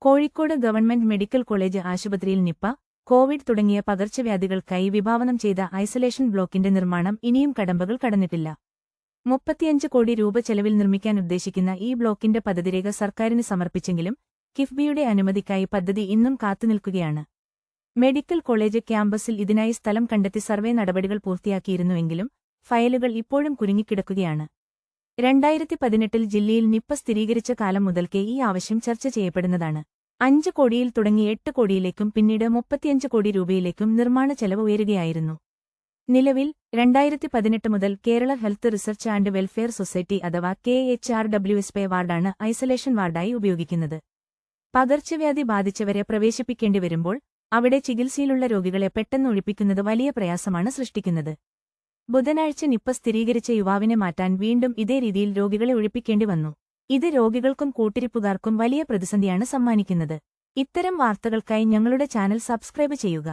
Kozhikode government medical college ആശുപത്രിയിൽ Nipah, Covid തുടങ്ങിയ പകർച്ചവ്യാധികൾക്കായി വിഭാവനം ചെയ്ത ഐസൊലേഷൻ ബ്ലോക്കിന്റെ നിർമ്മാണം ഇനിയും കടമ്പകൾ കടന്നിട്ടില്ല. 35 കോടി രൂപ ചെലവിൽ നിർമ്മിക്കാനുദ്ദേശിക്കുന്ന ഈ ബ്ലോക്കിന്റെ പദ്ധതിരേഖ സർക്കാരിന് സമർപ്പിച്ചെങ്കിലും കിഫ്ബിയുടെ അനുമതിക്കായി പദ്ധതി ഇന്നും കാത്തുനിൽക്കുകയാണ്. മെഡിക്കൽ കോളേജ് ക്യാമ്പസിൽ ഇതിനായി സ്ഥലം കണ്ടെത്തി സർവേ നടപടികൾ പൂർത്തിയാക്കിയിരുന്നുവെങ്കിലും ഫയലുകൾ ഇപ്പോഴും കുരുങ്ങിക്കിടക്കുകയാണ്. 2018 ജില്ലയിൽ നിപ്പ സ്ഥിരീകരിച്ച കാലം മുതൽക്കേ ഈ ആവശ്യം ചർച്ച ചെയ്യപ്പെടുന്നതാണ്. 5 കോടിയിൽ തുടങ്ങി 8 കോടിയിലേക്കും പിന്നീട് 35 കോടി രൂപയിലേക്കും നിർമ്മാണ ചെലവ് ഉയരുകയായിരുന്നു. നിലവിൽ 2018 മുതൽ Kerala health research and welfare society അഥവാ KHRWSP വാർഡാണ് ഐസൊലേഷൻ വാർഡായി ഉപയോഗിക്കുന്നത്. പകർച്ചവ്യാധി ബാധിച്ചവരെ പ്രവേശിപ്പിക്കേണ്ടി വരുമ്പോൾ അവിടെ ചികിത്സയിലുള്ള രോഗികളെ പെട്ടെന്ന് ഒഴിപ്പിക്കുന്നത് വലിയ പ്രയാസമാണ് സൃഷ്ടിക്കുന്നത്. ബുധനാഴ്ച നിപ്പ സ്ഥിരീകരിച്ച യുവാവിനെ മാറ്റാൻ വീണ്ടും ഇതേ രീതിയിൽ രോഗികളെ ഒഴിപ്പിക്കേണ്ടി വന്നു. ഇത് രോഗികൾക്കും കൂട്ടിരിപ്പുകാർക്കും വലിയ പ്രതിസന്ധിയാണ് സമ്മാനിക്കുന്നത്. ഇത്തരം വാർത്തകൾക്കായി ഞങ്ങളുടെ ചാനൽ സബ്സ്ക്രൈബ് ചെയ്യുക.